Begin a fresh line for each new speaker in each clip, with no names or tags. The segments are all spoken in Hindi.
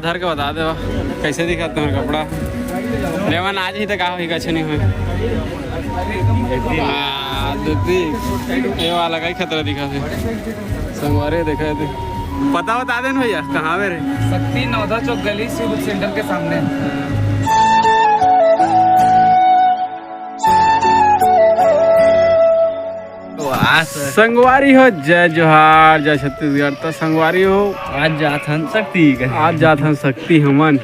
धर के बता दे कैसे दिखा तुम्हारा कपड़ा लेवन आज ही तक ही कछ नहीं हुए ये वाला का ही खतरा दिखा थे संगवारी देखा थे पता बता देन भैया कहाँ पे रहे
शक्ति नौधा चौक गली सिविल सेंटर के सामने।
संगवारी हो जय जोहार जय छत्तीसगढ़। तो संगवारी हो
आज जाथन शक्ति
हमन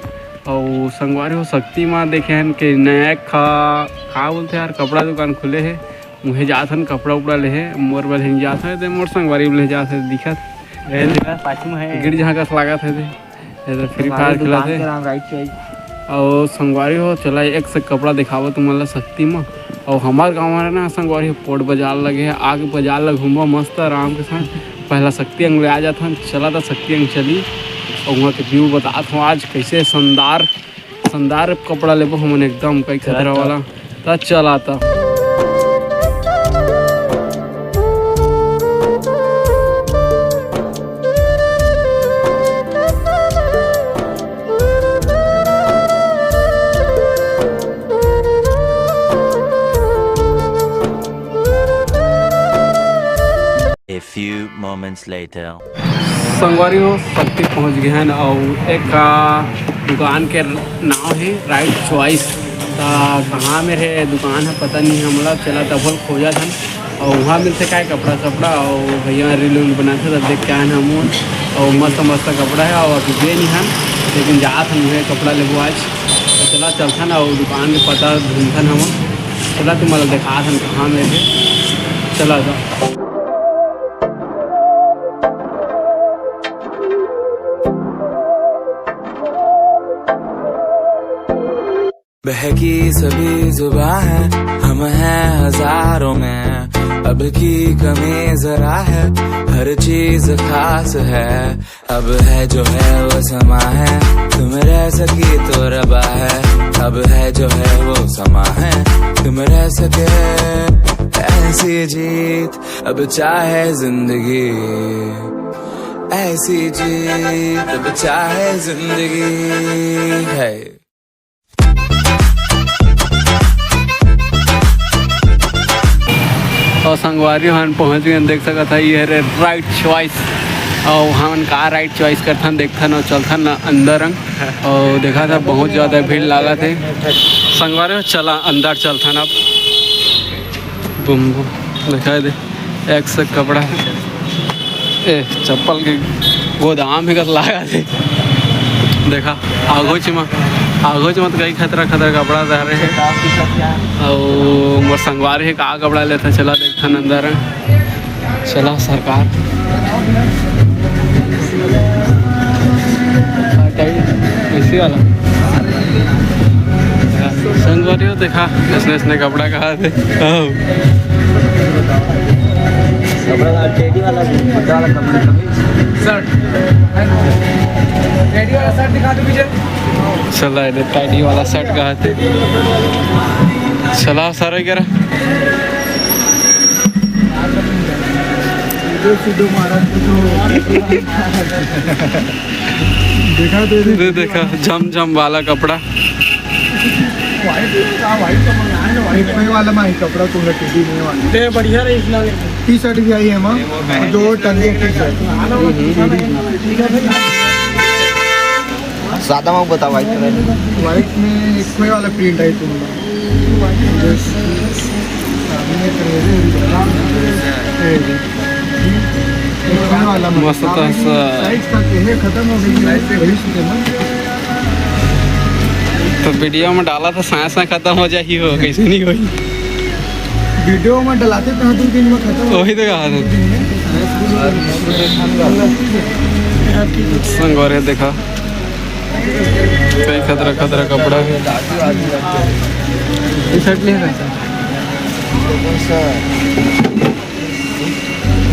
और संगवारी हो शक्ति में देखे हैं कि नया खा बोलते यार कपड़ा दुकान खुले है मुझे जात हन कपड़ा उपड़ा ले है मोर बल जात है मोर संगवारी ले जात है दिखत गिर जहाँ का लागत है फ्री फायर खिलाते और संगवारी हो चला एक से कपड़ा दिखावा तुम शक्ति में। और हमारे गाँव में ना संगवारी पोर्ट बाजार लगे है आगे बाजार लग घूमो मस्त आराम के साथ पहला शक्ति अंग ले आ जाता हन चला था शक्ति अंग चली और वहाँ के व्यू बताता हूँ आज कैसे शानदार कपड़ा लेबो हमन एकदम कई खतरा वाला तो चला था।
A few moments later.
संगवारी हो शक्ति पहुंच गए हैं और एक दुकान के नाम है राइट चॉइस। कहाँ में है दुकान है पता नहीं हमला चला डबल खोजा था और वहाँ मिलते क्या कपड़ा और भैया रील बनाते तब देख के आए हम और मस्त कपड़ा है और अभी दे नहीं है लेकिन जात हम मुझे कपड़ा लेबो आज तो चला चलता ना और दुकान के पता ढूंढता हम चला तुम्हारा देखा था कहाँ में थे चला था।
बहकी सभी जुबां है हम हैं हजारों में अब की कमी जरा है हर चीज खास है अब है जो है वो समा है तुम रह सकी तो रबा है अब है जो है वो समा है तुम रह सके ऐसी जीत अब चाहे जिंदगी ऐसी जीत अब चाहे जिंदगी है।
और संगवारी हम पहुँच गए देख सकता था ये रे राइट चॉइस और हम का राइट चॉइस करता देखता और चलता न अंदर और देखा था बहुत ज़्यादा भीड़ लगा थे संगवारी चला अंदर चलता ना बुम दिखा दे एक से कपड़ा ए चप्पल के गोदाम है लगा थे देखा आगोच में तो कई खतरा कपड़ा रह रहे हैं और मोर संगवारी है का कपड़ा लेता चला देखता अंदर चला सरकार ऐसी वाला संगवारी हो देखा इसने कपड़ा कहा थे
टेडी वाला शर्ट दिखा दो मुझे
चला टाइडी वाला शर्ट कहा थे चला सारा करा देखा झम वाला कपड़ा
वाइट वाला में कपड़ा तुमने टीडी में वाला
बढ़िया रही
टी शर्ट भी आई है मां दो टंगे टी शर्ट
ज्यादा मैं बता वाइट में
एक वाला प्रिंट है तुम्हारा
मस्त
खत्म हो गई
तो वीडियो में डाला था साइंस में खत्म हो जाए हो कैसे नहीं हुई
वीडियो में डलाते तो 2 दिन में खत्म
वही तो कहा था संगवारी देखा कई खतरा कपड़ा है टी शर्ट नहीं है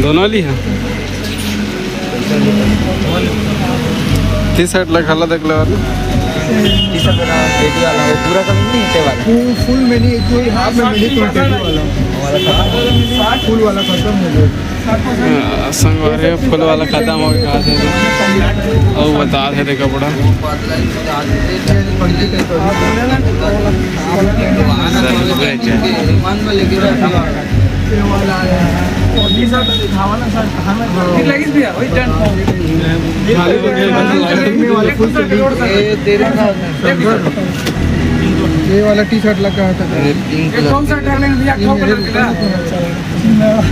दोनों ली है टी शर्ट लगा देख लो
टी शर्ट वाला टेडी वाला वो पूरा कम नहीं है वाला
फुल में नहीं कोई हाफ में मिली तो टेडी वाला फूल वाला खत्म हो गया।
संगवारी फुल वाला खत्म हो गया थे और बता थे कपड़ा
ये वाला टी शर्ट लगा था
कौन सा डालेंगे भैया?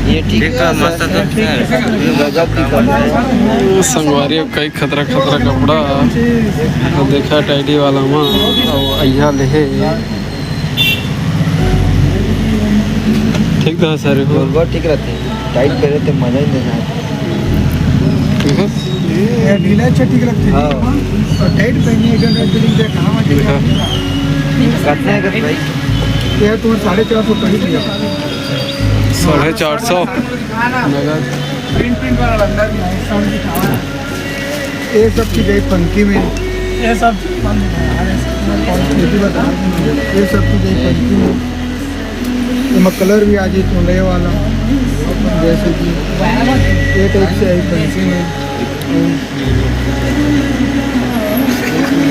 ये ठीक है, मस्त है।
संगवारी कई खतरा खतरा कपड़ा देखा टाइडी वाला में और अहिया ले ठीक था सर
बहुत ठीक रहते हैं, टाइट पहने तो मजा ही नहीं आता।
ये ढीला अच्छा ठीक लगते हैं और टाइट पहनिए एकदम फीलिंग से कहाँ
कितने का भाई?
यार तुम्हें 450 पड़ी थी
450
ये सब की गई पंखी में, ये सब की गई पंखी में। इसमें कलर भी आ जाए चुंडे वाला जैसे कि ये टाइप से आई पंखी में।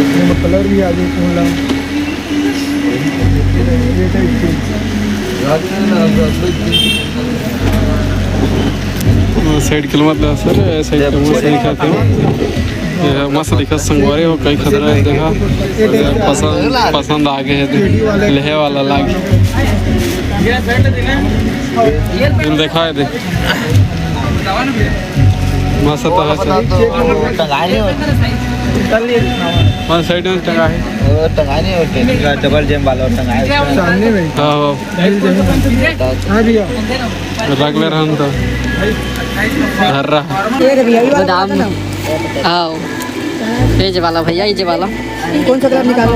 इसमें कलर भी आ जाए चुंडा ये टाइप से।
साइड किलो मतलब सर साइड किलो मस्त दिखा थे मस्त दिखा संगवारी हो कई खतरा है देखा पसंद आ गए है लेहे वाला लागे देखा है मस्त तो है सर वन साइड में टंगा है
टंगाई नहीं होते, डबल जेम वाला टंगाई
सामने में
हाँ
हाँ भैया
रख ले रहा तो हर रहा
गोदाम आओ ये वाला भैया ये वाला
कौन सा कलर निकालो?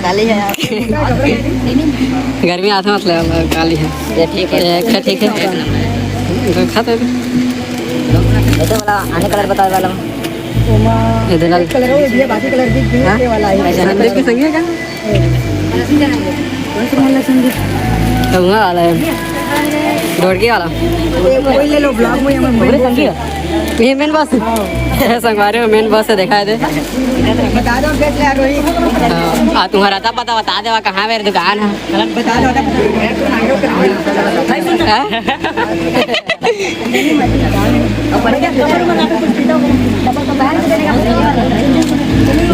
काली है गर्मी आता मतलब काली है ये ठीक है ठीक है खाते वाला आने कलर बता वाला इधर कलर हो ये बाकी कलर दिख गए वाला है संदीप के संगी है क्या कौन सा वाला संदीप तो वाला है डोरकी वाला कोई ले लो ब्लॉग में हमें संगी है ये मेन बस संगवारी में मेन बस से दिखाए दे बता दो बेच ले रोही आ तुम्हारा था पता बता दे कहाँ मेरी दुकान है बता दो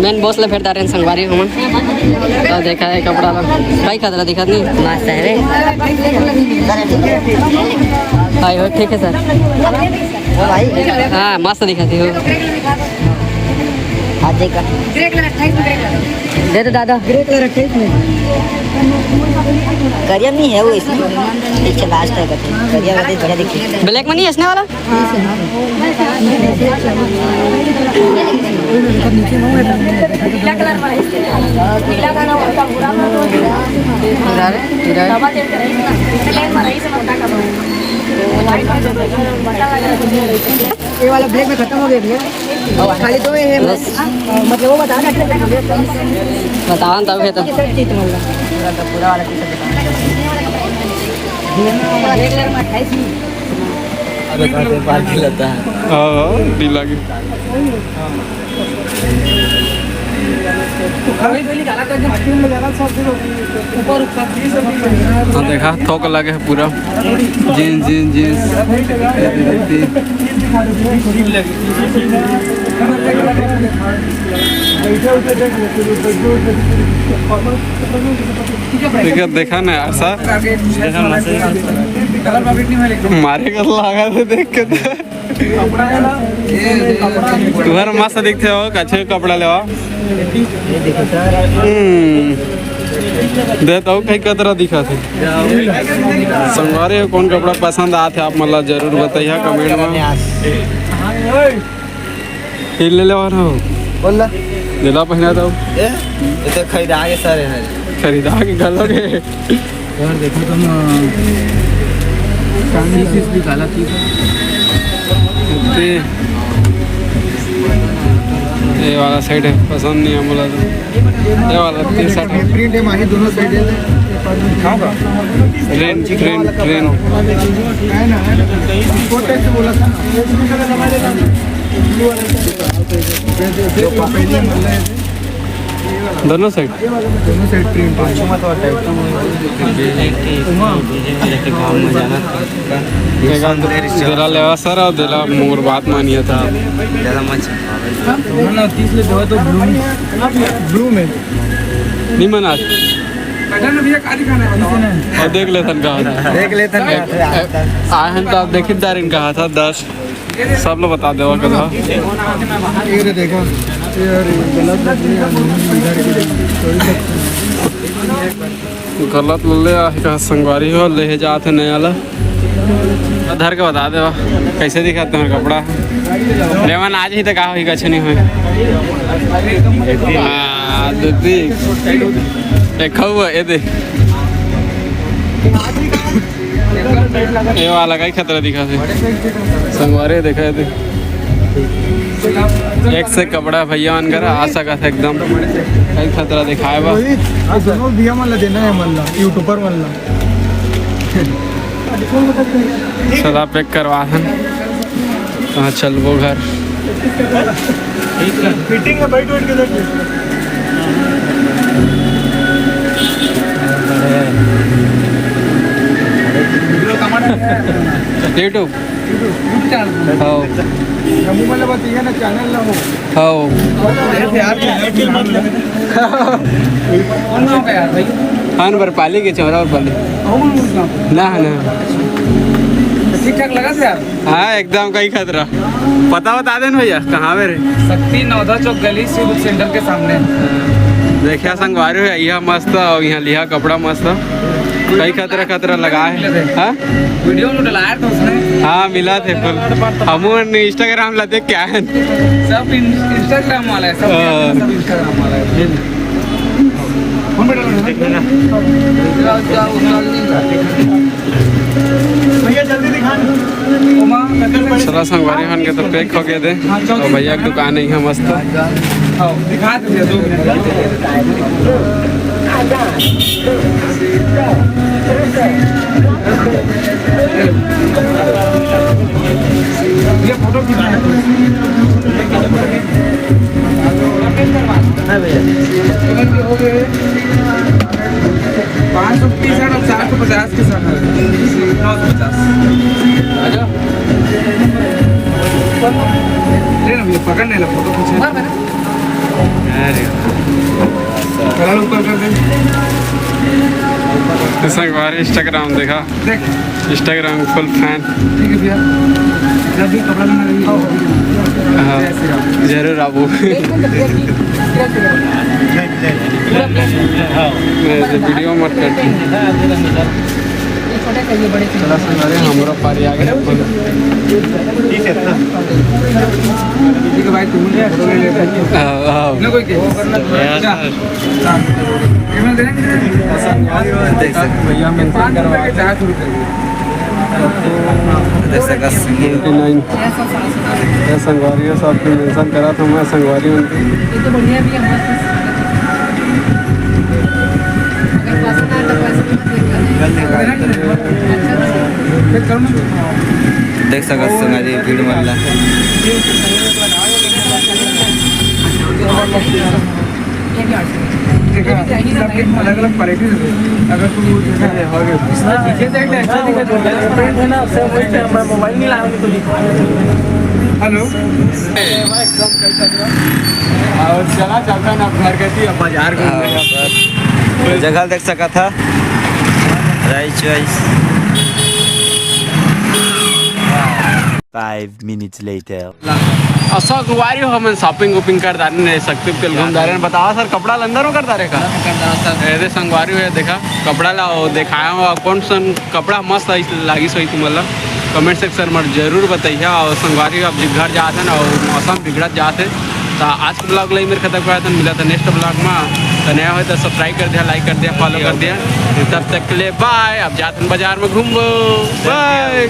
मेन बॉस ले फिर दारेन संगवारी हम तो देखा है कपड़ा लोग भाई खतरा दिखा नहीं मस्त है रे भाई हो ठीक है सर हाँ मस्त दिखाती हो दे दो दादा ग्रे कलर 28 में करियर नहीं है वो इसमें पीछे लास्ट है करियर वाली थोड़ा देखिए ब्लैक में नहीं हंसने वाला ये वाला ब्लैक में खत्म हो गया भैया खाली तो ये मतलब वो बता बताओ तब है तो पूरा वाला
ढीला के हाँ देखा थोक लगे है पूरा जीन्स जीन्स जीन्स देखा ना ऐसा मारे का लगा थे देख के तुम्हारा मस्त दिखते हो अच्छे कपड़ा लेवा देता हूँ कई कतरा दिखा थे संगवारी कौन कपड़ा पसंद आते आप मतलब जरूर बताइए कमेंट में फिर ले लेवा हो
बोला
दिला पहना था
ये तो खरीदा के सारे हैं
खरीदा के गलोगे
यार देखो तुम चांदी चीज भी काला थी
ये वाला साइड है पसंद नहीं है बोला तो ये वाला टी शर्ट है
प्रिंट है माही दोनों साइड है
ट्रेन ट्रेन ट्रेन
है ना कोट से बोला था जो पहले मिल रहे थे
दोनों साइड
प्रिंट
दिला लेवा सर और दिला मोर बात मानिए था
ब्लू में
नहीं मना और देख लेथन कहा
देख लेते हैं
आए तो आप देखी दारिन कहा था 10 सब लोग बता देवा कदा
ये देखो यार गलत लग
गलत ले कहा संगवारी हो ले जाते नया ला धर के बता देवा कैसे दिखाते हैं कपड़ा रेवन आज ही तक ही कछ नहीं हुई देखा हुआ ये देख ये वाला का ही खतरा दिखा थे संगवारी देखा थे एक से कपड़ा भैया मन कर आ सका था एकदम कई खतरा दिखाए बा
दोनों दिया मन देना है मन यूट्यूबर मन
सदा पैक करवा कहाँ चलबो घर
फिटिंग है बैठ बैठ के देख
यूट्यूब हाँ
वाला बात ये ना चैनल ना हो
हाँ नंबर पाली के चौरा और पाली ना
ठीक ठाक लगा था यार।
हाँ एकदम कई खतरा पता बता देन भैया कहाँ पे रे
शक्ति नौधा चौक गली सिविल सेंटर के सामने
देखिया संगवारी है यह मस्त और यहाँ लिया कपड़ा मस्त कई खतरा लगा है हाँ
वीडियो में डलाया था उसने।
हाँ मिला थे फुल हम इंस्टाग्राम लाते क्या है
सब इंस्टाग्राम वाला है सब इंस्टाग्राम वाला है फोन पे
भैया जल्दी दिखा
चला संगवारी हन के तो पैक हो गए थे और भैया की दुकान है मस्त
दिखा दे 2 ये फोटो खिंचाना है भैया 500 की शर्ट और 450 की शर्ट है 950 ले ना भैया पकड़ नहीं ला फोटो खींचे कलर ऊपर कर दे
संगवारी इंस्टाग्राम देखा
देख
इंस्टाग्राम फुल फैन
ठीक है भैया जब भी कपड़ा लेना रही
जरूर आबू वीडियो मत कर चला संगवारी हमारा पारी आ गया
ठीक है भाई तुम फोटो ले लेते ना कोई के
भैया मेंशन करवा
400 रुपये
संगवारी सब मेंशन करा था मैं संगवारी
ये तो बढ़िया भी है अगर पसंद आए तो
देख सकत संगारी भीड़ मल्ला
अलग अलग वैरायटी अगर तू पीछे से अच्छा दिखा ना मोबाइल नहीं लाओगे तो हेलो
और चला चलता ना घर गई अब बाजार घूमने
जगह देख सका था राइट चॉइस
5 minutes later.
ऐसा गुवारी हो हम शॉपिंग वॉपिंग कर दारे नहीं सकते कल घूम दारे बतावा सर कपड़ा अंदर में कर दारे का ऐसे संगवारी है देखा कपड़ा ला दिखाया हुआ कौन सा कपड़ा मस्त लागी सही तुम्हारा कमेंट सेक्शन में जरूर बताइए और संगवारी अब घर जाते हैं और मौसम बिगड़त जाते तो आज के ब्लॉग मेरे खत्म हुआ था मिला था नेक्स्ट ब्लॉग में तो नया हो तो सब्सक्राइब कर दिया लाइक कर दिया फॉलो कर दिया तब तक के लिए बाय अब जाते हैं बाजार में घूमो बाय